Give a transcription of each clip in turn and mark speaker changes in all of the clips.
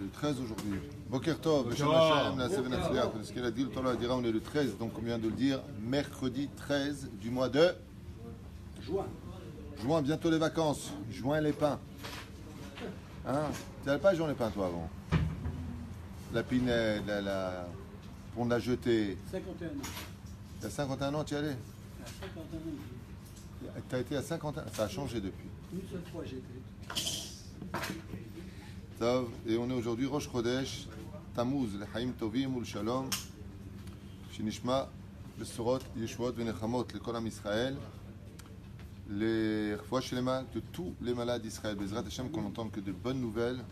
Speaker 1: 13 aujourd'hui. Boker Tov, Beshem Hashem, la Seven Atzliach. Ce qu'elle a dit, le Torah dira, on est le 13, donc on vient de le dire, mercredi 13 du mois de
Speaker 2: juin.
Speaker 1: Juin, bientôt les vacances. Juin les pains. Hein? Tu n'avais pas joint les pains toi avant? La pinette, on l'a jeté.
Speaker 2: 51 ans.
Speaker 1: Il y a 51 ans, tu y allais?
Speaker 2: À 51 ans.
Speaker 1: Tu as été à 51 ans, ça a changé depuis.
Speaker 2: Une seule fois j'ai été.
Speaker 1: Tov, et on est aujourd'hui Rosh Chodesh, Tammuz, le Haim Tovim ou le Shalom, Shinishma, le Sorot, Yeshuot, Venechamot, le Kolam Israël, les Refoua Shelema de tous les malades d'Israël. Bezrat Hashem, qu'on n'entende que de bonnes nouvelles.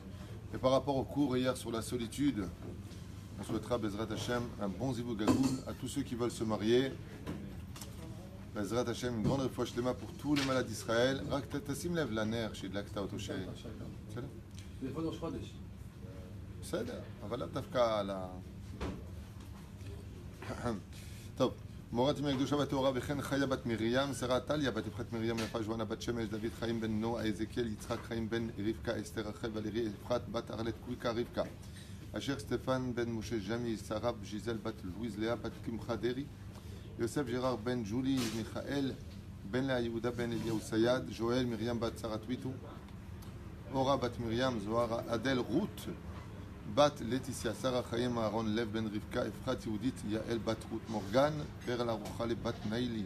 Speaker 1: Et par rapport au cours hier sur la solitude, on souhaitera Bezrat Hashem un bon Zivug Gagoum à tous ceux qui veulent se marier. Bezrat Hashem, une grande Refoua Shelema pour tous les malades d'Israël. Rak Tassim lève la nerf chez de l'Akta Otoshe.
Speaker 2: זה חודש חודש.
Speaker 1: בסדר, אבל לאו דווקא על ה... טוב, מורת ימי הקדושה והטהורה וכן חיה בת מרים, שרה טליה בת יפחת מרים יפה ז'ואנה בת שמש, דוד חיים בן נועה, אזקיאל יצחק חיים בן רבקה, אסתר רחל ולרי יפחת בת ארלת קוויקה רבקה, אשר סטפן בן משה ז'מי, שרה ז'יזל בת לואיז לאה בת קמחה דרי, יוסף ג'רר בן ג'ולי, מיכאל בן לאה יהודה בן אליהו סייד, ז'ואל מרים בת שרה טוויטו, אורה בת מרים, זוהרה, אדל רות, בת לטיסיה, שרה חיים, אהרון לב בן רבקה, אפחת יהודית, יעל בת רות מורגן, פרל ארוחה לבת ניילי,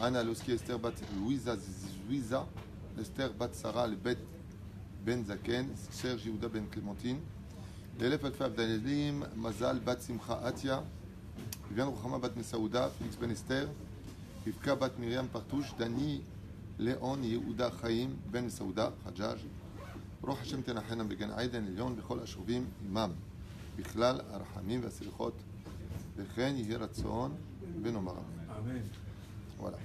Speaker 1: אנה לוסקי, אסתר בת לואיזה זוויזה, אסתר בת שרה לבית בן זקן, סרז' יהודה בן קלמנטין, לאלף אלפי הבדלים, מזל בת שמחה עטיה, אביאן רוחמה בת מסעודה, פליקס בן אסתר, רבקה בת מרים פרטוש, דני לאון יהודה חיים בן מסעודה, חג'אג' ברוך השם תנחנם בגן עדן עליון בכל השרובים עמם בכלל הרחמים והסליחות וכן יהי רצון ונאמר אמן. Voilà.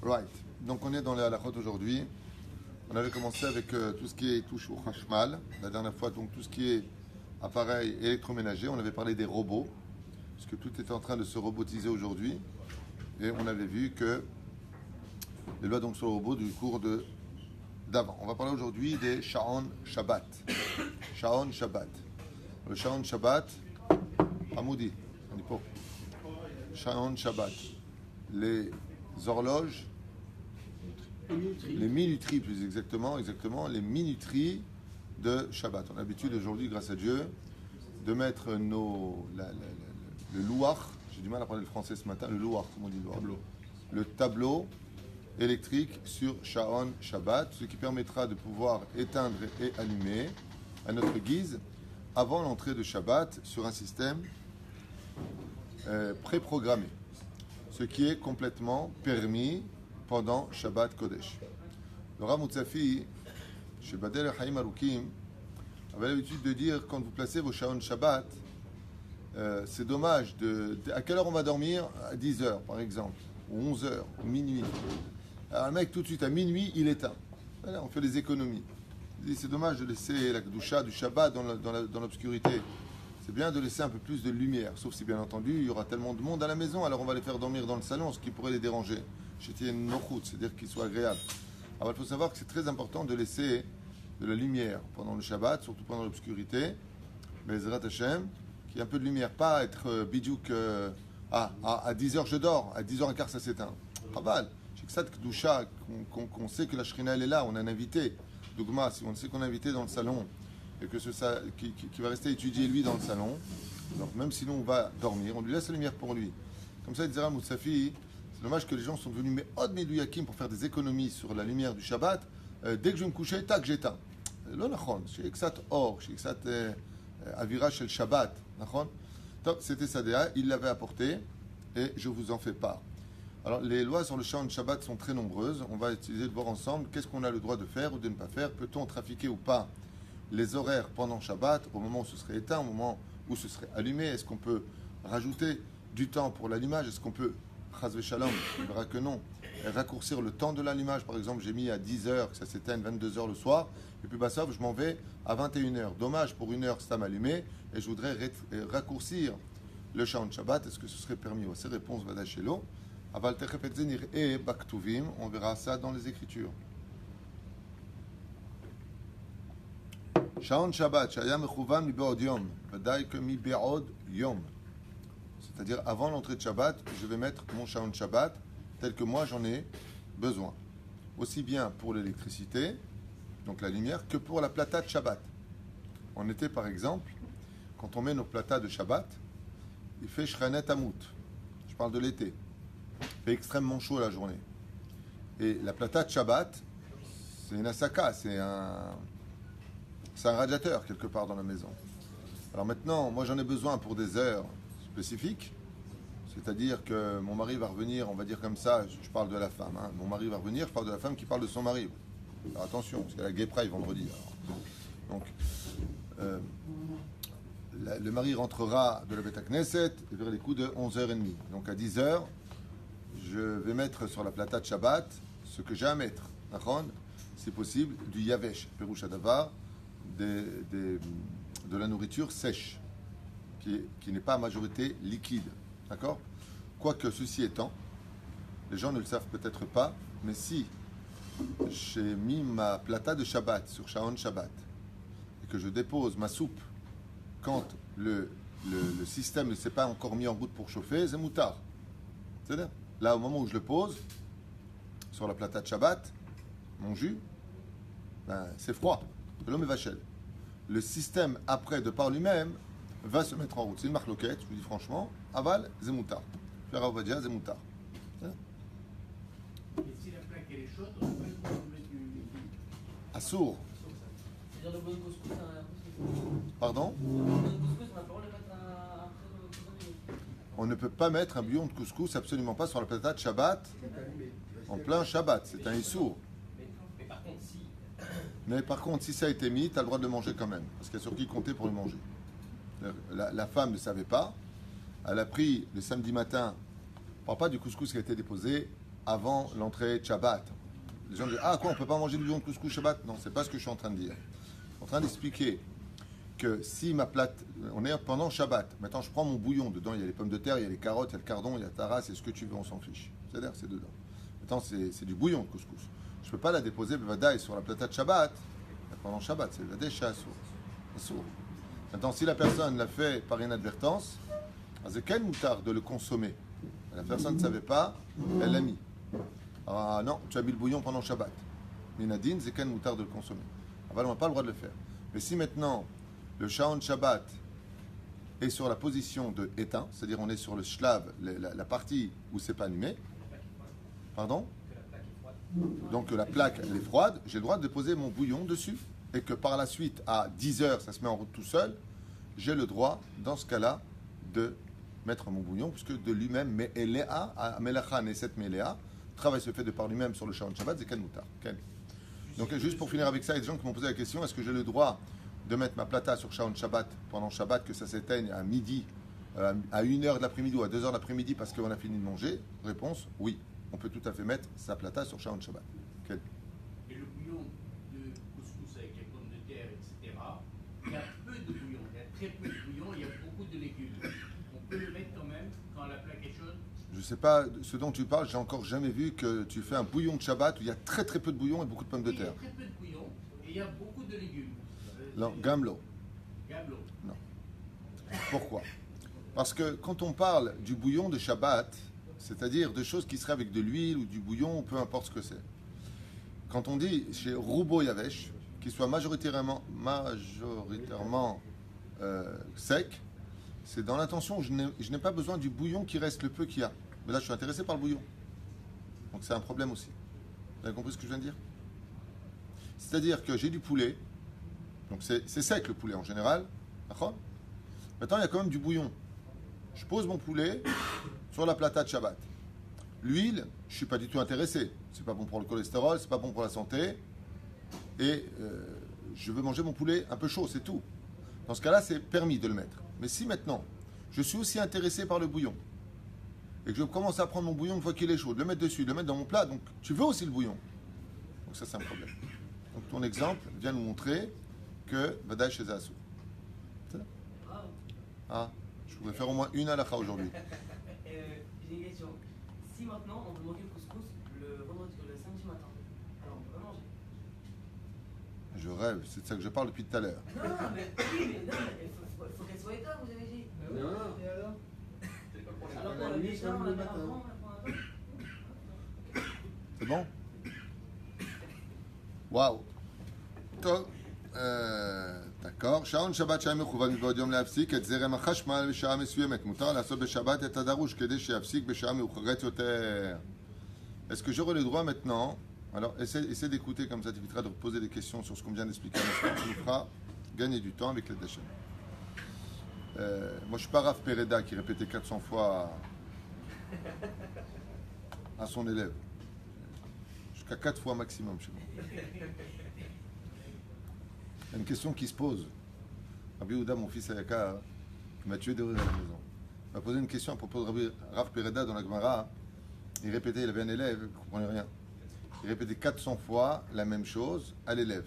Speaker 1: Right. Donc on est dans les halachot aujourd'hui. On avait commencé avec tout ce qui est touche au chashmal. La dernière fois, donc tout ce qui est appareil électroménager. On avait parlé des robots, parce que tout est en train de se robotiser aujourd'hui. Et on avait vu que les lois donc sur le robot du cours d'avant. On va parler aujourd'hui des Sha'on Shabbat. Sha'on Shabbat. Le Sha'on Shabbat, Hamoudi, on dit pas. Sha'on Shabbat. Les horloges, les minuteries plus exactement, les minuteries de Shabbat. On a l'habitude aujourd'hui, grâce à Dieu, de mettre le louach, j'ai du mal à parler le français ce matin, le louach, comment on dit louach? Le tableau électrique sur Sha'on Shabbat, ce qui permettra de pouvoir éteindre et allumer à notre guise avant l'entrée de Shabbat sur un système préprogrammé, ce qui est complètement permis pendant Shabbat Kodesh. Le Rav Mutzafi, chez Badel Haïm Arukim, avait l'habitude de dire quand vous placez vos Sha'on Shabbat, c'est dommage à quelle heure on va dormir? À 10h par exemple, ou 11h, ou minuit. Alors le mec tout de suite à minuit il éteint. Voilà, on fait des économies. C'est dommage de laisser la Kedusha du Shabbat dans l'obscurité. C'est bien de laisser un peu plus de lumière, sauf si bien entendu il y aura tellement de monde à la maison, alors on va les faire dormir dans le salon, ce qui pourrait les déranger. C'est-à-dire qu'ils soient agréables. Alors il faut savoir que c'est très important de laisser de la lumière pendant le Shabbat, surtout pendant l'obscurité. Mais Zrat Hashem, qu'il y ait un peu de lumière, pas être bidjouk à 10h je dors, à 10h15 ça s'éteint. Raval. C'est que Kedusha, qu'on sait que la Shrina elle est là, on a un invité. Dougma, si on sait qu'on a un invité dans le salon et que qui va rester étudier lui dans le salon, donc même si nous on va dormir, on lui laisse la lumière pour lui. Comme ça, il dira Moussafi, c'est dommage que les gens sont venus mais od medouyakim pour faire des économies sur la lumière du Shabbat. Dès que je vais me coucher, tac, j'éteins. Lo nachon, chez Eksat Or, chez Eksat Avira shel Shabbat, nachon. C'était sa déa, il l'avait apporté et je vous en fais part. Alors, les lois sur le Sha'on Shabbat sont très nombreuses. On va essayer de voir ensemble qu'est-ce qu'on a le droit de faire ou de ne pas faire. Peut-on trafiquer ou pas les horaires pendant Shabbat, au moment où ce serait éteint, au moment où ce serait allumé? Est-ce qu'on peut rajouter du temps pour l'allumage? Est-ce qu'on peut, chas v'shalom, il verra que non, raccourcir le temps de l'allumage? Par exemple, j'ai mis à 10h, que ça s'éteigne 22h le soir, et puis je m'en vais à 21h. Dommage, pour une heure, c'est à m'allumer, et je voudrais raccourcir le Sha'on Shabbat. Est-ce que ce serait permis? Ces réponses, Vadashelo. Aval techef et zenir et baktuvim, on verra ça dans les Écritures. Shaon Shabbat, Shaya Mechuvan mi be'od yom, Vadaï que mi be'od yom. C'est-à-dire, avant l'entrée de Shabbat, je vais mettre mon Shaon Shabbat tel que moi j'en ai besoin. Aussi bien pour l'électricité, donc la lumière, que pour la plata de Shabbat. En été, par exemple, quand on met nos platas de Shabbat, il fait Shrenet Amut. Je parle de l'été. Il fait extrêmement chaud la journée. Et la plata de Shabbat, c'est une asaka, c'est un radiateur quelque part dans la maison. Alors maintenant, moi j'en ai besoin pour des heures spécifiques. C'est-à-dire que mon mari va revenir, on va dire comme ça, je parle de la femme. Hein. Mon mari va revenir, je parle de la femme qui parle de son mari. Alors attention, parce qu'il y a la Gay Pride vendredi. Donc, le mari rentrera de la Beth Knesset vers les coups de 11h30. Donc à 10h, je vais mettre sur la plata de Shabbat ce que j'ai à mettre. Si possible, du yavesh, perouche adavar, de la nourriture sèche, qui n'est pas à majorité liquide. D'accord? Quoique ceci étant, les gens ne le savent peut-être pas, mais si j'ai mis ma plata de Shabbat sur Shaon Shabbat et que je dépose ma soupe quand le système ne s'est pas encore mis en route pour chauffer, c'est moutard. C'est-à-dire, là, au moment où je le pose sur la plata de Shabbat, mon jus, ben, c'est froid. C'est l'homme vachel. Le système, après, de par lui-même, va se mettre en route. C'est une marloquette, je vous dis franchement. Aval, zemoutar. Faire Avadia, zemoutar.
Speaker 3: Et si la plaque elle est chaude, on peut mettre du.
Speaker 1: Assour.
Speaker 4: C'est-à-dire le bon couscous, on a
Speaker 1: Pardon?
Speaker 4: le bon couscous, on a pas le droit de le mettre après le couscous.
Speaker 1: On ne peut pas mettre un bouillon de couscous, absolument pas, sur la plata de Shabbat, en plein Shabbat. C'est un issour.
Speaker 4: Mais par contre, si.
Speaker 1: Mais par contre, si ça a été mis, tu as le droit de le manger quand même. Parce qu'il y a sur qui compter pour le manger. La femme ne savait pas. Elle a pris le samedi matin. On ne parle pas du couscous qui a été déposé avant l'entrée de Shabbat. Les gens disent, ah quoi, on ne peut pas manger du bouillon de couscous Shabbat? Non, c'est pas ce que je suis en train de dire. Je suis en train d'expliquer que si ma plate, on est pendant Shabbat, maintenant je prends mon bouillon, dedans il y a les pommes de terre, il y a les carottes, il y a le cardon, il y a taras, c'est ce que tu veux, on s'en fiche. C'est-à-dire, c'est dedans. Maintenant, c'est du bouillon de couscous. Je ne peux pas la déposer bevadaï sur la plata de Shabbat pendant Shabbat, c'est bevadaï chez Assour. Maintenant, si la personne l'a fait par inadvertance, c'est quel moutard de le consommer? La personne ne savait pas, elle l'a mis. Ah non, tu as mis le bouillon pendant Shabbat. Minadine, c'est quel moutard de le consommer? Ah ben, on n'a pas le droit de le faire. Mais si maintenant, le Shaon Shabbat est sur la position de éteint, c'est-à-dire on est sur le shlav, la partie où c'est pas allumé, pardon? Donc la plaque elle est froide, j'ai le droit de déposer mon bouillon dessus. Et que par la suite, à 10h, ça se met en route tout seul, j'ai le droit, dans ce cas-là, de mettre mon bouillon, puisque de lui-même, Me'elea, Melacha Neset Me'elea, le travail se fait de par lui-même sur le Shaon Shabbat, c'est quel moutar. Donc juste pour finir avec ça, il y a des gens qui m'ont posé la question, est-ce que j'ai le droit de mettre ma plata sur Shaon Shabbat pendant Shabbat, que ça s'éteigne à midi, à 1h de l'après-midi ou à 2h de l'après-midi parce qu'on a fini de manger? Réponse, oui. On peut tout à fait mettre sa plata sur Shaon Shabbat.
Speaker 3: Et le bouillon de couscous avec les pommes de terre, etc., il y a peu de bouillon, il y a très peu de bouillon, il y a beaucoup de légumes. On peut le mettre quand même quand la plaque est chaude.
Speaker 1: Je ne sais pas ce dont tu parles, j'ai encore jamais vu que tu fais un bouillon de Shabbat où il y a très très peu de bouillon et beaucoup de pommes de terre.
Speaker 3: Il y a très peu de bouillon et il y a beaucoup de légumes.
Speaker 1: Non, gamlo.
Speaker 3: Gablo.
Speaker 1: Non. Pourquoi? Parce que quand on parle du bouillon de Shabbat, c'est-à-dire de choses qui seraient avec de l'huile ou du bouillon, peu importe ce que c'est. Quand on dit chez Roubo Yavesh, qu'il soit majoritairement sec, c'est dans l'intention où je n'ai pas besoin du bouillon qui reste le peu qu'il y a. Mais là, je suis intéressé par le bouillon. Donc c'est un problème aussi. Vous avez compris ce que je viens de dire? C'est-à-dire que j'ai du poulet, donc c'est sec le poulet en général. D'accord? Maintenant, il y a quand même du bouillon. Je pose mon poulet sur la plata de Shabbat. L'huile, je ne suis pas du tout intéressé. C'est pas bon pour le cholestérol, c'est pas bon pour la santé. Et je veux manger mon poulet un peu chaud, c'est tout. Dans ce cas-là, c'est permis de le mettre. Mais si maintenant, je suis aussi intéressé par le bouillon, et que je commence à prendre mon bouillon une fois qu'il est chaud, de le mettre dessus, de le mettre dans mon plat, donc tu veux aussi le bouillon. Donc ça, c'est un problème. Donc ton exemple vient nous montrer que Vadaï chez Assour. Ah, je voudrais faire au moins une halakha aujourd'hui.
Speaker 4: J'ai une question. Si maintenant on veut manger le couscous le samedi matin, alors on peut pas manger?
Speaker 1: Je rêve, c'est de ça que je parle depuis tout à l'heure.
Speaker 4: Non, mais oui, mais non, mais faut qu'elle soit éteinte, vous avez dit.
Speaker 2: Non.
Speaker 5: Et alors?
Speaker 4: Alors
Speaker 2: La
Speaker 4: qu'on
Speaker 2: nuit,
Speaker 4: l'a
Speaker 2: c'est le
Speaker 4: on l'a mis
Speaker 2: matin.
Speaker 4: avant,
Speaker 1: C'est bon? Waouh. טוב, d'accord. שעון שבת שהיה מכוון מבעוד יום להפסיק את זרם החשמל בשעה מסוימת. מותר לעשות בשבת את הדרוש כדי שיפסיק בשעה מאוחרת יותר. Est-ce que j'aurai le droit maintenant? Alors, essaie d'écouter comme ça, tu éviteras de poser des questions sur ce qu'on vient d'expliquer à l'instant. Ça nous fera gagner du temps avec l'aide d'Hachem. Moi, je suis pas Rav Pereda qui répétait 400 fois à son élève. Jusqu'à 4 fois maximum chez moi. Il y a une question qui se pose. Rabbi Yehuda, mon fils Ayakar, qui m'a tué de rire à la maison, m'a posé une question à propos de Rav Pereda dans la Gemara. Il répétait, il avait un élève, il ne comprenait rien. Il répétait 400 fois la même chose à l'élève.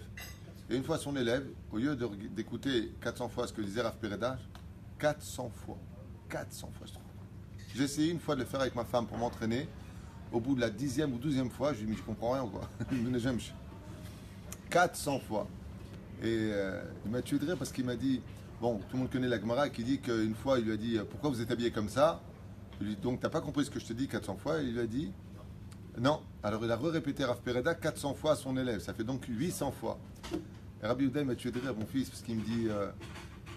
Speaker 1: Et une fois son élève, au lieu d'écouter 400 fois ce que disait Rav Pereda, 400 fois, je trouve. J'ai essayé une fois de le faire avec ma femme pour m'entraîner. Au bout de la 10e ou 12e fois, je lui ai dit, mais je comprends rien ou quoi. 400 fois. Et il m'a tué de rire parce qu'il m'a dit, bon, tout le monde connaît la Gemara qui dit qu'une fois, il lui a dit, pourquoi vous êtes habillé comme ça? Je lui ai dit, donc t'as pas compris ce que je te dis 400 fois? Et il lui a dit, non. Alors il a répété Rav Pereda 400 fois à son élève. Ça fait donc 800 fois. Et Rabbi Yehuda, il m'a tué de rire, mon fils, parce qu'il me dit,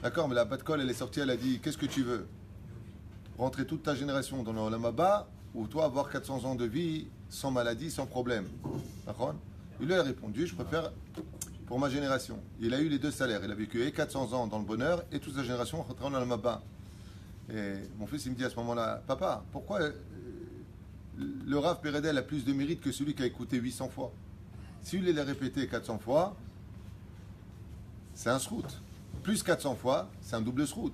Speaker 1: d'accord, mais la Bat-Kol, elle est sortie, elle a dit, qu'est-ce que tu veux? Rentrer toute ta génération dans le Olam Haba, ou toi avoir 400 ans de vie sans maladie, sans problème? D'accord? Il lui a répondu, je préfère pour ma génération. Il a eu les deux salaires. Il a vécu et 400 ans dans le bonheur et toute sa génération rentrant dans le Maba. Et mon fils, il me dit à ce moment-là, papa, pourquoi le Rav Pereda a plus de mérite que celui qui a écouté 800 fois? Si lui, il l'a répété 400 fois, c'est un srout. Plus 400 fois, c'est un double srout.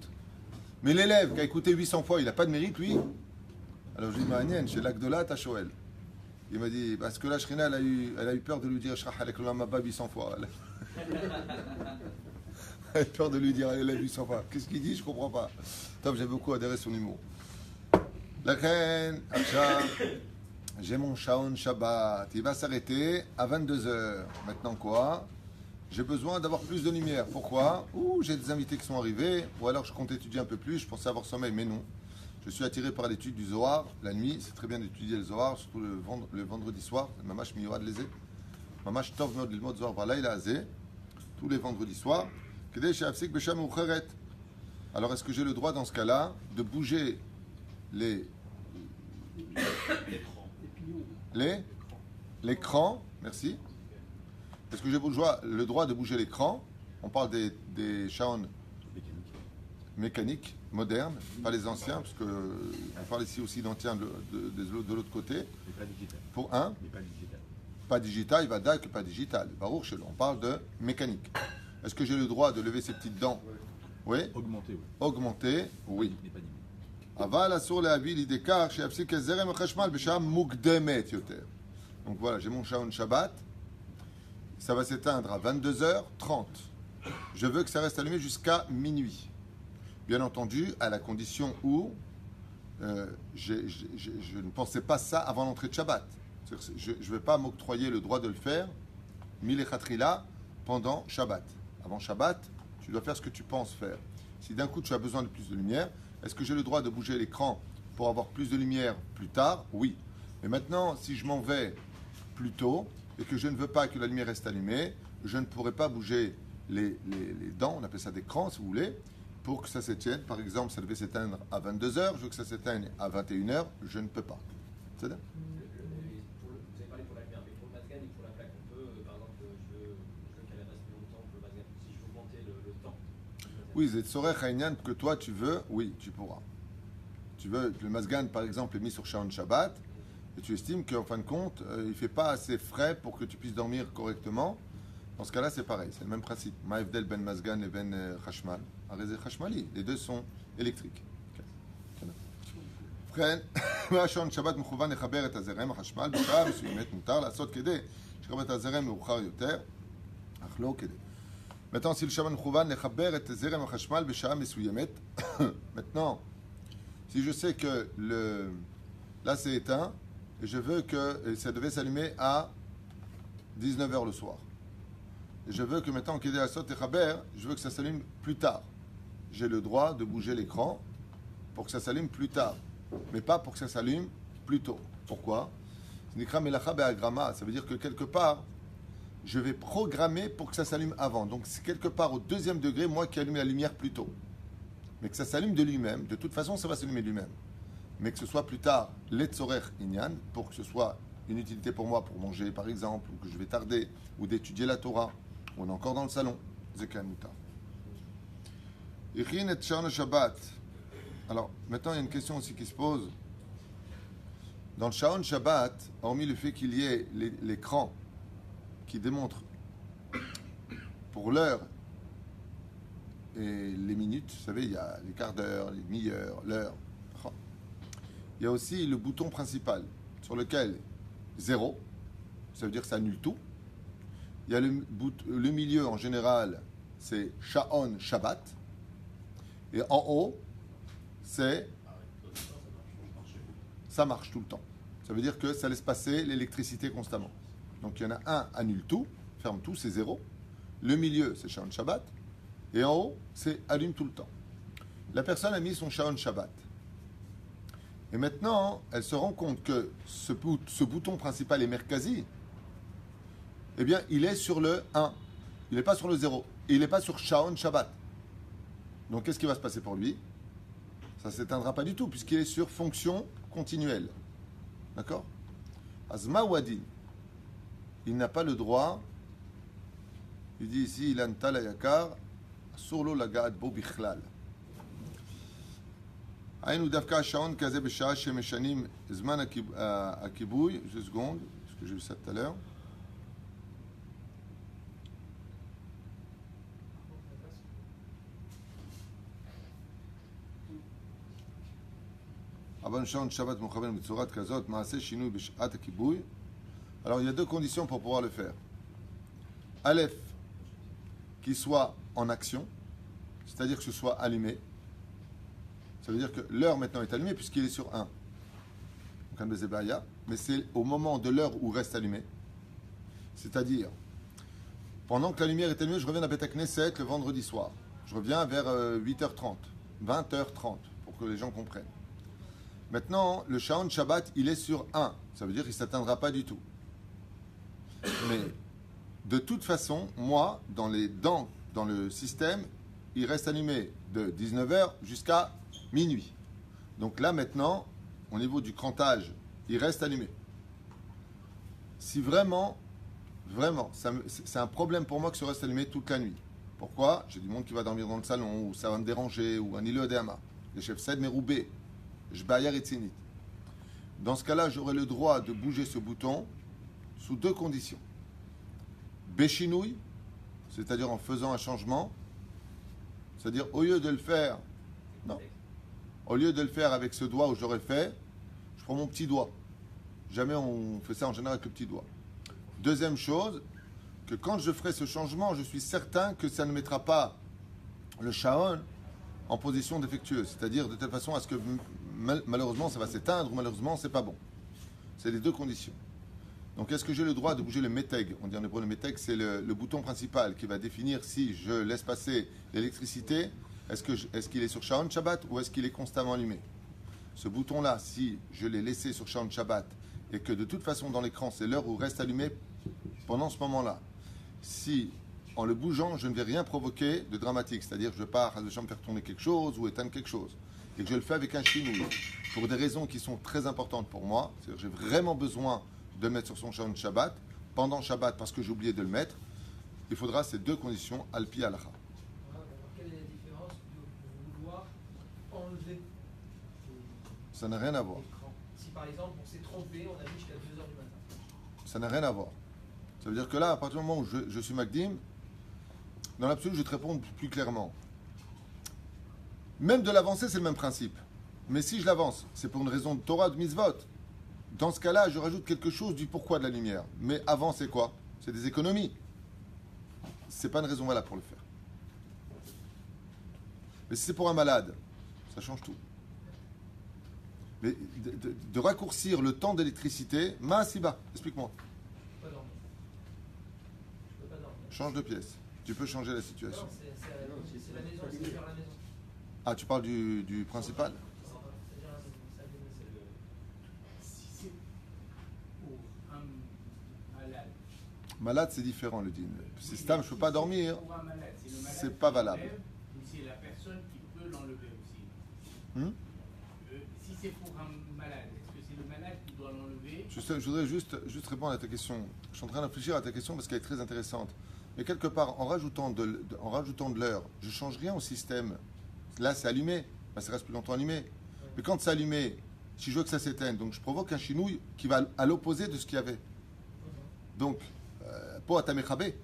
Speaker 1: Mais l'élève qui a écouté 800 fois, il n'a pas de mérite, lui? Alors je lui dis, Ma'anien, chez l'Agdola, t'as Shoel. Il m'a dit, parce que la Shrina, elle a eu peur de lui dire, Shrah alek l'olam haba 800 fois. Elle a eu peur de lui dire, elle a 800 fois. Qu'est-ce qu'il dit? Je comprends pas. Top, j'ai beaucoup adhéré à son humour. La reine, j'ai mon Shaon Shabbat. Il va s'arrêter à 22h. Maintenant quoi? J'ai besoin d'avoir plus de lumière. Pourquoi? Ouh, j'ai des invités qui sont arrivés. Ou alors je compte étudier un peu plus. Je pensais avoir sommeil, mais non. Je suis attiré par l'étude du Zohar la nuit. C'est très bien d'étudier le Zohar, surtout le vendredi soir. Mamash miyorad lezé. Mamash tov meod lilmod Zohar balayla hazeh. Tous les vendredis soirs. Kedei she'afsik b'sham meucheret. Alors est-ce que j'ai le droit dans ce cas-là de bouger l'écran? Merci. Est-ce que j'ai le droit de bouger l'écran? On parle des shaons mécaniques, modernes, pas les anciens, parce que on parle ici aussi d'anciens de l'autre côté.
Speaker 5: Mais pas digital.
Speaker 1: Pour un,
Speaker 5: Mais pas digital.
Speaker 1: pas digital, il va dire que pas digital. Baruch Shelo, on parle de mécanique. Est-ce que j'ai le droit de lever ces petites dents? Oui.
Speaker 5: Augmenté, oui.
Speaker 1: Augmenter? Oui.
Speaker 5: Mais pas diminué.
Speaker 1: אבל אסור להביא לידי כך שיפסיק את זרם החשמל בשעה מוקדמת יותר. Donc voilà, j'ai mon Shaon Shabbat. Ça va s'éteindre à 22h30. Je veux que ça reste allumé jusqu'à minuit. Bien entendu, à la condition où je ne pensais pas ça avant l'entrée de Shabbat. Je ne vais pas m'octroyer le droit de le faire, Milechatrila, pendant Shabbat. Avant Shabbat, tu dois faire ce que tu penses faire. Si d'un coup tu as besoin de plus de lumière, est-ce que j'ai le droit de bouger l'écran pour avoir plus de lumière plus tard? Oui. Mais maintenant, si je m'en vais plus tôt et que je ne veux pas que la lumière reste allumée, je ne pourrai pas bouger les dents, on appelle ça des crans si vous voulez, pour que ça s'éteigne. Par exemple, ça devait s'éteindre à 22h, je veux que ça s'éteigne à 21h, je ne peux pas. C'est ça?
Speaker 6: Vous avez parlé pour la lumière, mais pour le Mazgan et pour la plaque, on peut, par exemple, je veux qu'elle reste plus longtemps pour le Mazgan, si je veux augmenter le temps.
Speaker 1: Oui, c'est Tzorech Haïnyan que toi tu veux, oui, tu pourras. Tu veux que le Mazgan, par exemple, est mis sur Shaon Shabbat, et tu estimes qu'en fin de compte, il ne fait pas assez frais pour que tu puisses dormir correctement. Dans ce cas-là, c'est pareil, c'est le même principe. Ma'evdel ben Mazgan et ben Chashmal. Arezé Chashmali, les deux sont électriques. ובכן, מהשעון שבת מכוון לחבר את הזרם החשמל בשעה מסוימת מותר לעשות כדי שחבר את הזרם מאוחר יותר, אך לא כדי. Maintenant, si le shaman מכוון לחבר את זרם החשמל בשעה מסוימת, maintenant, si je sais que là c'est éteint, et je veux que ça devait s'allumer à 19h le soir. et je veux que maintenant, Kedé Asot et Chaber, je veux que ça s'allume plus tard. J'ai le droit de bouger l'écran pour que ça s'allume plus tard, mais pas pour que ça s'allume plus tôt. Pourquoi? Ça veut dire que quelque part, je vais programmer pour que ça s'allume avant. Donc c'est quelque part au deuxième degré, moi qui allume la lumière plus tôt. Mais que ça s'allume de lui-même, de toute façon ça va s'allumer de lui-même. Mais que ce soit plus tard, l'Etzorer Inyan, pour que ce soit une utilité pour moi, pour manger par exemple, ou que je vais tarder, ou d'étudier la Torah, ou on est encore dans le salon. Zekan Mutar. Ichin et Shaon Shabbat. Alors maintenant il y a une question aussi qui se pose. Dans le Shaon Shabbat, hormis le fait qu'il y ait l'écran qui démontre pour l'heure et les minutes, vous savez, il y a les quarts d'heure, les demi-heures, l'heure. Il y a aussi le bouton principal sur lequel 0, ça veut dire que ça annule tout. Il y a le milieu en général, c'est Shaon Shabbat. Et en haut, c'est ça marche tout le temps. Ça veut dire que ça laisse passer l'électricité constamment. Donc il y en a un, annule tout, ferme tout, c'est 0. Le milieu, c'est Shaon Shabbat. Et en haut, c'est allume tout le temps. La personne a mis son Shaon Shabbat. Et maintenant, elle se rend compte que ce bouton principal est Merkazi. Eh bien, il est sur le 1. Il n'est pas sur le 0. Et il n'est pas sur Shaon Shabbat. Donc qu'est-ce qui va se passer pour lui? Ça ne s'éteindra pas du tout, puisqu'il est sur fonction continuelle. D'accord? Azma Wadi, il n'a pas le droit, il dit ici, il anta la yakar, surlo lagaad bo bichlal. היינו דווקא השעון כזה בשעה שמשנים זמן הכיבוי, 2 secondes, parce que j'ai vu ça tout à l'heure. אבל שעון שבת מכוון בצורת כזאת, מעשה שינוי בשעת הכיבוי. Alors il y a 2 conditions pour pouvoir le faire. Aleph, qu'il soit en action, c'est-à-dire que ce soit allumé. Ça veut dire que l'heure maintenant est allumée puisqu'il est sur 1. Mais c'est au moment de l'heure où reste allumé. C'est-à-dire, pendant que la lumière est allumée, je reviens à Bet Knesset le vendredi soir. Je reviens vers 8h30, 20h30, pour que les gens comprennent. Maintenant, le Shaon Shabbat, il est sur 1. Ça veut dire qu'il ne s'atteindra pas du tout. Mais de toute façon, moi, dans le système, il reste allumé de 19h jusqu'à minuit. Donc là, maintenant, au niveau du crantage, il reste allumé. Si vraiment, c'est un problème pour moi que ça reste allumé toute la nuit. Pourquoi? J'ai du monde qui va dormir dans le salon, ou ça va me déranger, ou un îlot Adéama. Les chefs Sed Meroubé. Dans ce cas-là, j'aurai le droit de bouger ce bouton sous 2 conditions. Béchinouille, c'est-à-dire en faisant un changement, c'est-à-dire au lieu de le faire, au lieu de le faire avec ce doigt où j'aurais fait, je prends mon petit doigt. Jamais on fait ça en général avec le petit doigt. Deuxième chose, que quand je ferai ce changement, je suis certain que ça ne mettra pas le Shaon en position défectueuse, c'est-à-dire de telle façon à ce que malheureusement ça va s'éteindre ou malheureusement c'est pas bon. C'est les 2 conditions. Donc est-ce que j'ai le droit de bouger le méteg? On dit en hébreu le méteg, c'est le bouton principal qui va définir si je laisse passer l'électricité, est-ce qu'il est sur Shaon Shabbat ou est-ce qu'il est constamment allumé? Ce bouton-là, si je l'ai laissé sur Shaon Shabbat et que de toute façon dans l'écran c'est l'heure où reste allumé pendant ce moment-là, si en le bougeant, je ne vais rien provoquer de dramatique. C'est-à-dire que je ne vais pas me faire tourner quelque chose ou éteindre quelque chose. Et que je le fais avec un chinouille. Pour des raisons qui sont très importantes pour moi. C'est-à-dire que j'ai vraiment besoin de le mettre sur son Shaon Shabbat. Pendant Shabbat, parce que j'ai oublié de le mettre. Il faudra ces 2 conditions, Alpi Alacha.
Speaker 5: Quelle est la différence de vouloir enlever
Speaker 1: Ça n'a rien à voir.
Speaker 5: l'écran? Si par exemple on s'est trompé, on a vu jusqu'à 2h du matin.
Speaker 1: Ça n'a rien à voir. Ça veut dire que là, à partir du moment où je suis Magdim, dans l'absolu, je vais te répondre plus clairement. Même de l'avancer, c'est le même principe. Mais si je l'avance, c'est pour une raison de Torah, de mitzvot. Dans ce cas-là, je rajoute quelque chose du pourquoi de la lumière. Mais avant, c'est quoi? C'est des économies. C'est pas une raison valable pour le faire. Mais si c'est pour un malade, ça change tout. Mais de raccourcir le temps d'électricité, ma siba, explique-moi.
Speaker 5: Je peux pas dormir. Je peux pas pas dormir.
Speaker 1: Change de pièce. Tu peux changer la situation.
Speaker 5: Non, c'est la maison, c'est faire la maison.
Speaker 1: Ah, tu parles du principal?
Speaker 5: C'est-à-dire la maison, ça vient
Speaker 3: Si c'est pour un malade,
Speaker 1: Malade, c'est différent, le dîner. Si Stam, je ne peux pas dormir,
Speaker 3: pour un malade, c'est le malade
Speaker 1: c'est
Speaker 3: qui
Speaker 1: pas valable.
Speaker 3: l'enlève ou c'est la personne qui peut l'enlever aussi.
Speaker 1: Hmm?
Speaker 3: Si c'est pour un malade, est-ce que c'est le malade qui doit l'enlever?
Speaker 1: Je voudrais juste répondre à ta question. Je suis en train de réfléchir à ta question parce qu'elle est très intéressante. Mais quelque part, en rajoutant de l'heure, je ne change rien au système. Là, c'est allumé. Bah, ça reste plus longtemps allumé. Mais quand c'est allumé, si je veux que ça s'éteigne, donc je provoque un chinouille qui va à l'opposé de ce qu'il y avait. Donc, pas à tamechabé.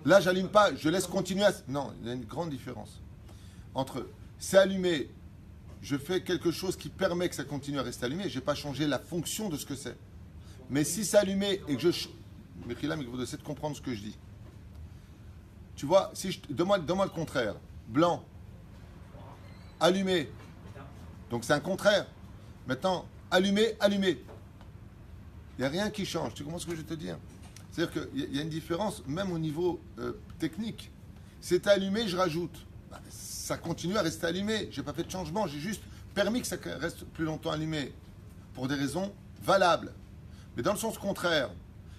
Speaker 1: Là, j'allume pas, je laisse continuer à... Non, il y a une grande différence. Entre c'est allumé, je fais quelque chose qui permet que ça continue à rester allumé, je n'ai pas changé la fonction de ce que c'est. Mais si c'est allumé et que je... Mechila, mais vous devez essayer de comprendre ce que je dis. Tu vois, si je... donne-moi le contraire. Blanc, allumé. Donc c'est un contraire. Maintenant, allumé, allumé. Il n'y a rien qui change. Tu comprends ce que je veux te dire? C'est-à-dire qu'il y a une différence, même au niveau technique. C'est allumé, je rajoute. Bah, ça continue à rester allumé. Je n'ai pas fait de changement. J'ai juste permis que ça reste plus longtemps allumé. Pour des raisons valables. Mais dans le sens contraire,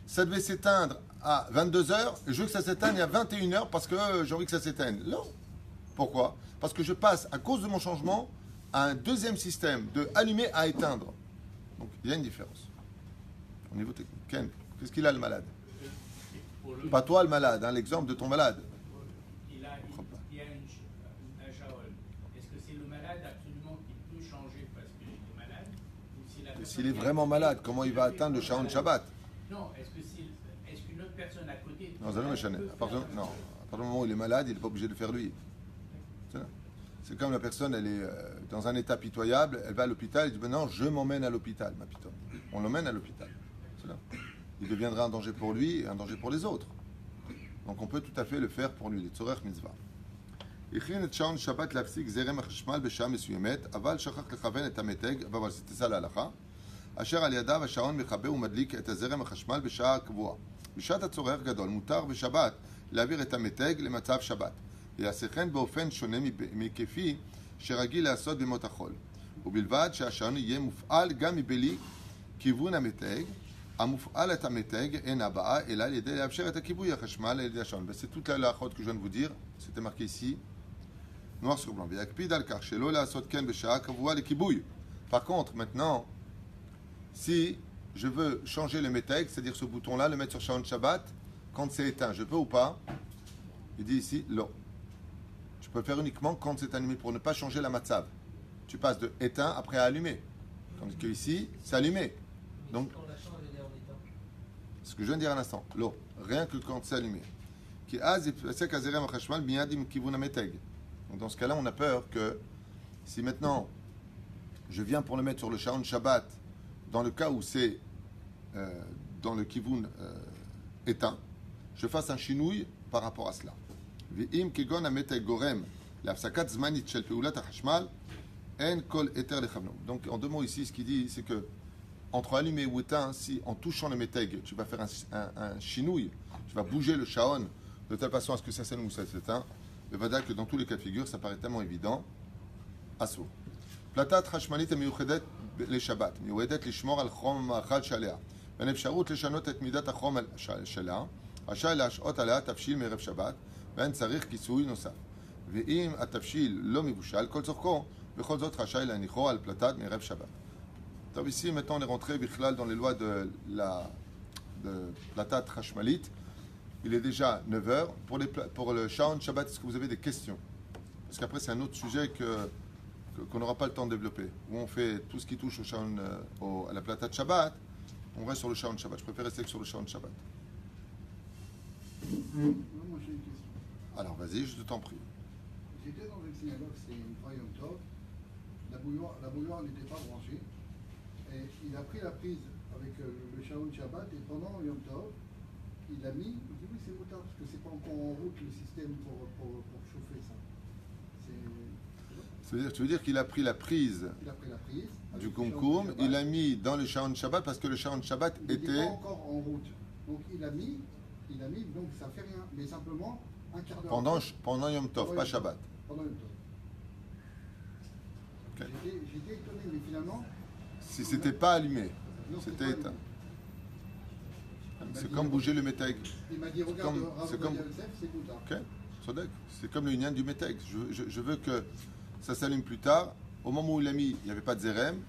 Speaker 1: ça devait s'éteindre à 22h. Et je veux que ça s'éteigne à 21h parce que j'ai envie que ça s'éteigne. Non. Pourquoi? Parce que je passe, à cause de mon changement, à un deuxième système de allumer à éteindre. Donc il y a une différence. Au niveau technique. Ken, qu'est-ce qu'il a le malade? Pas toi le malade, hein, l'exemple de ton malade.
Speaker 3: Il a un shaol. Est-ce que c'est le malade absolument qui peut changer parce qu'il est malade? Ou c'est la personne
Speaker 1: S'il est
Speaker 3: qui a-
Speaker 1: vraiment malade, comment il va atteindre le Shaon Shabbat?
Speaker 3: Non, est-ce qu'une autre personne à côté...
Speaker 1: Non, ça ne me chaîne. À partir du moment où il est malade, il n'est pas obligé de le faire lui. C'est comme la personne, elle est dans un état pitoyable, elle va à l'hôpital, elle dit ben non, je m'emmène à l'hôpital, ma pitote. On l'emmène à l'hôpital. C'est là. Il deviendra un danger pour lui et un danger pour les autres. Donc on peut tout à fait le faire pour lui. Les tzorech mitzvah. הכין את שעון שבת להפסיק זרם החשמל בשעה מסוימת, אבל שכח לכוון את המתג, אבל זה להלכה, אשר על ידיו השעון מכבה ומדליק את הזרם החשמל בשעה הקבועה. בשעת הצורך גדול מותר בשבת להעביר את המתג למצב שבת. יעשה כן באופן שונה מכפי שרגיל לעשות בימות החול. ובלבד שהשעון יהיה מופעל גם מבלי כיוון המתג, המופעל את המתג אין הבאה, אלא על ידי לאפשר את הכיבוי החשמל על ידי השעון. C'est toute la halachot que je viens de vous dire, c'était marqué ici, noir sur blanc. ויקפיד על כך שלא לעשות כן בשעה קבועה לכיבוי. Par contre, maintenant, si je veux changer le méteg, c'est-à-dire ce bouton-là, le mettre sur Shaon Shabbat, quand c'est éteint, je peux ou pas? Il dit ici, non. Je peux le faire uniquement quand c'est allumé pour ne pas changer la matzav. Tu passes de éteint après à allumé. Tandis que ici, c'est allumé. Donc,
Speaker 5: Quand la chambre elle est en état.
Speaker 1: ce que je viens de dire à l'instant, l'eau, rien que quand c'est allumé. Donc dans ce cas-là, on a peur que si maintenant je viens pour le mettre sur le Shaon Shabbat, dans le cas où c'est dans le kivun éteint, je fasse un chinouille par rapport à cela. Donc en deux mots ici, ce qu'il dit, c'est que entre allumé ou éteint, si en touchant le méteg, tu vas faire un chinouille, tu vas bouger le shaon de telle façon à ce que ça s'allume ou ça s'éteint, le vada que dans tous les cas de figure, ça paraît tellement évident. Assaut. פלטת חשמלית המיוחדת לשבת, מיועדת לשמור על חום המאכל שעליה. ואין אפשרות לשנות את מידת החום שלה, רשאי להשעות עליה תבשיל מערב שבת, ואין צריך כיסוי נוסף. ואם התבשיל לא מבושל, כל צורכו, בכל זאת רשאי להניחו על פלטת מערב שבת. טוב, ici, maintenant, on est rentré בכלל dans les lois de פלטת חשמלית. Il est déjà 9h. Pour le Shaon Shabbat, est-ce que vous avez des questions? Parce qu'après, c'est un autre sujet qu'on n'aura pas le temps de développer. Où on fait tout ce qui touche au Shaon, à la Platat Shabbat, on reste sur le Shaon Shabbat. Je préfère rester sur le Shaon Shabbat.
Speaker 7: Moi, j'ai une question.
Speaker 1: Alors, vas-y, je t'en prie.
Speaker 7: J'étais dans une synagogue, c'était une fois Yom Tov. La bouilloire n'était pas branchée. Et il a pris la prise avec le Shaon Shabbat. Et pendant Yom Tov, il a mis. Il dit oui, c'est moutard parce que c'est pas encore en route le système pour chauffer ça.
Speaker 1: Tu veux dire qu'il a pris la prise
Speaker 7: Il a pris la prise
Speaker 1: du Kumkum, il l'a mis dans le Shaon Shabbat parce que le Shaon Shabbat
Speaker 7: il n'était
Speaker 1: était.
Speaker 7: pas encore en route. Donc il a mis il a mis, donc ça fait rien. Mais simplement, un quart d'heure.
Speaker 1: Pendant Yom Tov, pas Shabbat.
Speaker 7: Pendant Yom Tov.
Speaker 1: Ok.
Speaker 7: J'étais étonné, mais finalement,
Speaker 1: Si c'était pas allumé,
Speaker 7: non,
Speaker 1: c'était
Speaker 7: pas
Speaker 1: éteint.
Speaker 7: allumé.
Speaker 1: C'est comme bouger le métègue.
Speaker 7: Il m'a dit, regarde,
Speaker 1: comme-
Speaker 7: Rav
Speaker 1: c'est comme-
Speaker 7: Ovadia Yosef, c'est tout tard.
Speaker 1: Ok, Sodek. C'est comme le Inyan du métègue. Je veux que ça s'allume plus tard. Au moment où il l'a mis, il n'y avait pas de zérem.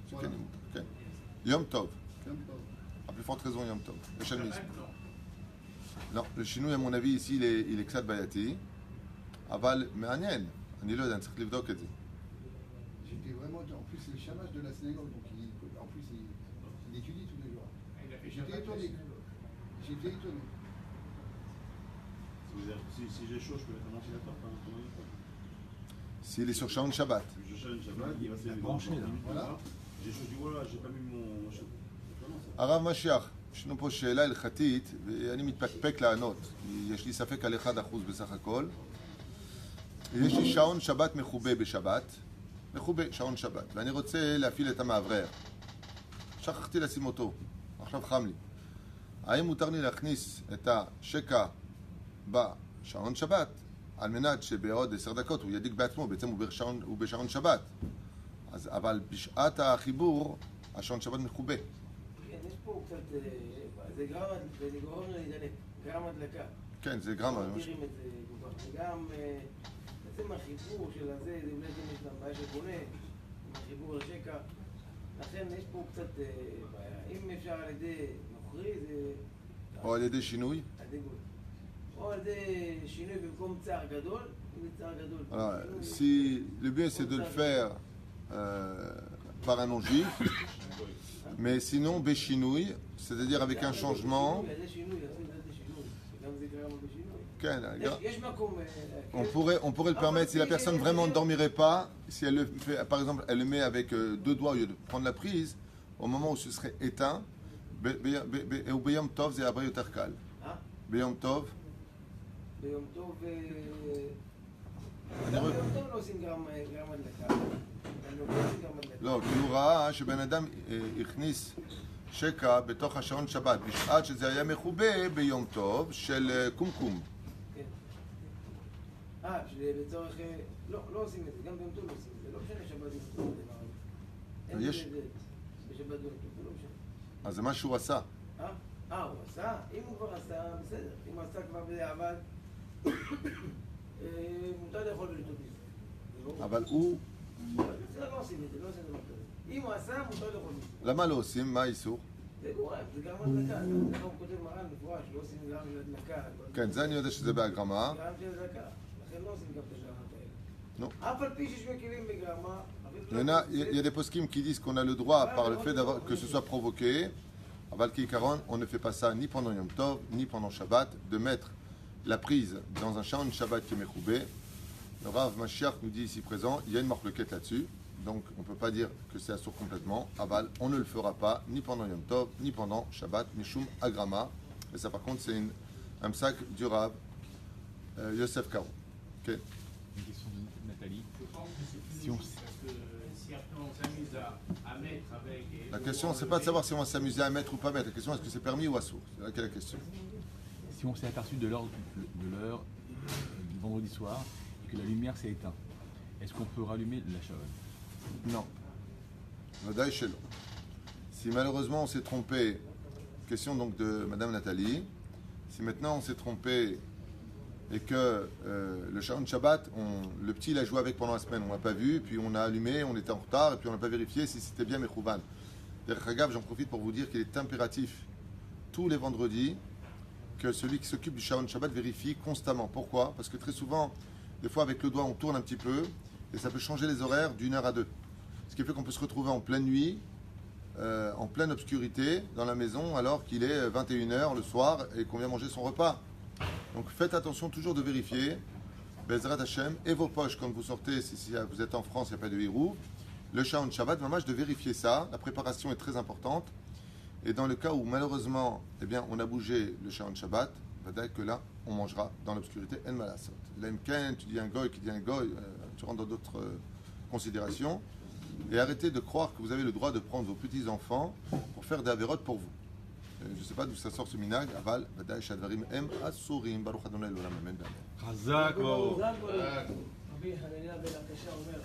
Speaker 1: C'est
Speaker 7: Voilà.
Speaker 1: ok. Yom Tov.
Speaker 7: Yom Tov.
Speaker 1: À plus forte raison, Yom Tov. Le
Speaker 3: Shabbat,
Speaker 1: chalmisme.
Speaker 3: non.
Speaker 1: Non, le chinois, à mon avis, ici, il est Ksad Bayati. Aval, mais Anien. Anilo, dans ce livre d'Okedi.
Speaker 7: J'étais vraiment. En plus, c'est le chamage de la synagogue, donc en plus, il étudie tous les jours.
Speaker 3: Il a fait
Speaker 7: J'étais
Speaker 3: Shabbat.
Speaker 7: étonné. J'étais étonné.
Speaker 8: Si j'ai chaud, je peux mettre un ventilateur, pas un ventilateur.
Speaker 1: S'il est sur Shaon Shabbat.
Speaker 8: Je change Shabbat, il va se lever
Speaker 2: branché, là.
Speaker 7: Voilà.
Speaker 8: J'ai chaud, je dis voilà, j'ai pas mis mon.
Speaker 1: הרב משיח, יש לנו פה שאלה הלכתית, ואני מתפקפק לענות. יש לי ספק על 1% בסך הכל. יש לי שעון שבת מחובה בשבת, מחובה, שעון שבת, ואני רוצה להפעיל את המאוורר. שכחתי לשים אותו, עכשיו חם לי. האם מותר לי להכניס את השקע בשעון שבת, על מנת שבעוד 10 דקות הוא ידיק בעצמו, בעצם הוא בשעון שבת. אז, אבל בשעת החיבור, השעון שבת מחובה.
Speaker 4: כן, יש פה קצת, זה גורם להידלק, גרם הדלקה.
Speaker 1: כן, זה גרם.
Speaker 4: לא מכירים את זה כל כך. וגם בעצם החיבור של הזה, זה אולי גם יש גם בעיה של קונה, עם החיבור לשקע. לכן יש פה קצת בעיה. אם אפשר על ידי נוכרי, זה...
Speaker 1: או על ידי שינוי.
Speaker 4: על ידי גול. או על ידי שינוי במקום צער גדול, אם זה צער גדול.
Speaker 1: Alors,
Speaker 4: שינוי-
Speaker 1: si le mieux c'est de le faire par un non-juif, mais sinon béchinouille, c'est-à-dire avec un changement.
Speaker 4: על ידי שינוי, עשו את זה על ידי שינוי. וגם זה גרם בשינוי.
Speaker 1: כן,
Speaker 4: יש מקום...
Speaker 1: on pourrait le permettre si la personne vraiment ne dormirait pas, si elle le fait, par exemple, elle le met avec deux doigts au lieu de prendre la prise, au moment où ce serait éteint, ou Beyom Tov, c'est après יותר קל. Beyom Tov,
Speaker 4: ביום טוב...
Speaker 1: אני
Speaker 4: גם
Speaker 1: רואה-
Speaker 4: ביום טוב לא עושים גרם הדלקה. גם לא עושים גרם הדלקה.
Speaker 1: לא, כי הוא ראה שבן אדם הכניס שקע בתוך השעון שבת, בשעת שזה היה מחובה ביום טוב של קומקום.
Speaker 4: כן. שבצורך... לא עושים את זה, גם ביום טוב לא עושים את זה. לא משנה שבת עם הדבר הזה. אין
Speaker 1: יש-
Speaker 4: את זה בשבת ביום טוב, זה לא משנה.
Speaker 1: אז זה מה שהוא עשה.
Speaker 4: הוא עשה? אם הוא כבר עשה, בסדר. אם הוא עשה כבר בדיעבד, מותר לאכול ולטעות מזה. זה
Speaker 1: אבל הוא,
Speaker 4: בסדר, לא עושים את זה, לא עושים דבר כזה. אם הוא עשה, מותר לאכול מזה.
Speaker 1: למה לא עושים? מה האיסור?
Speaker 4: זה גורם, זה גרם הדלקה. זה לא כותב מרן מפורש, לא עושים גרם של הדלקה.
Speaker 1: כן, זה אני יודע שזה בהגרמה.
Speaker 4: גרם של הדלקה. לכן לא עושים גם את הגרמות האלה.
Speaker 1: Non.
Speaker 4: אף על פי שיש מקימים בגרמה,
Speaker 1: Il y a des poskim qui disent qu'on a le droit, par le fait d'avoir, que ce soit provoqué, Aval Kikaron, on ne fait pas ça ni pendant Yom Tov, ni pendant Shabbat, de mettre la prise dans un Shaon Shabbat qui est mechoubé. Le Rav Mashiach nous dit ici présent, il y a une marloquette là-dessus, donc on ne peut pas dire que c'est assourd complètement. Aval, on ne le fera pas ni pendant Yom Tov, ni pendant Shabbat, Mishum Agrama. Et ça par contre, c'est un psak du Rav Yosef Karo. Ok.
Speaker 9: Une question de Nathalie.
Speaker 3: Je pense que c'est
Speaker 9: Si on-
Speaker 3: parce que si après on s'amuse à mettre avec...
Speaker 1: La question, c'est pas de savoir si on va s'amuser à mettre ou pas mettre. La question, est-ce que c'est permis ou assourd? C'est là qu'est la question.
Speaker 9: Si on s'est aperçu de l'heure du vendredi soir et que la lumière s'est éteinte, est-ce qu'on peut rallumer la chavale?
Speaker 1: Non. Vadaï Shelo. Si malheureusement on s'est trompé, question donc de Madame Nathalie, si maintenant on s'est trompé et que le Sharon Shabbat, le petit l'a joué avec pendant la semaine, on l'a pas vu, puis on a allumé, on était en retard, et puis on n'a pas vérifié si c'était bien Mechouvan. D'ailleurs, j'en profite pour vous dire qu'il est impératif tous les vendredis que celui qui s'occupe du Sharon Shabbat vérifie constamment. Pourquoi? Parce que très souvent, des fois avec le doigt on tourne un petit peu et ça peut changer les horaires d'une heure à deux. Ce qui fait qu'on peut se retrouver en pleine nuit, en pleine obscurité dans la maison alors qu'il est 21h le soir et qu'on vient manger son repas. Donc faites attention toujours de vérifier Bezrat Hashem et vos poches quand vous sortez, si vous êtes en France, il n'y a pas de hirou. Le Shaon Shabbat, mamash, de vérifier ça. La préparation est très importante. Et dans le cas où malheureusement, eh bien, on a bougé le Shaon Shabbat, peut-être que là, on mangera dans l'obscurité. En malasot. L'emken, tu dis un goy qui dit un goy, tu rentres dans d'autres considérations. Et arrêtez de croire que vous avez le droit de prendre vos petits enfants pour faire des avérotes pour vous. Je ne sais pas d'où ça sort ce minag, aval, ודאי שהדברים הם אסורים, ברוך ה' לעולם אמן ואמן.
Speaker 9: חזק מאוד.
Speaker 4: רבי חנניה בן הקשה אומר,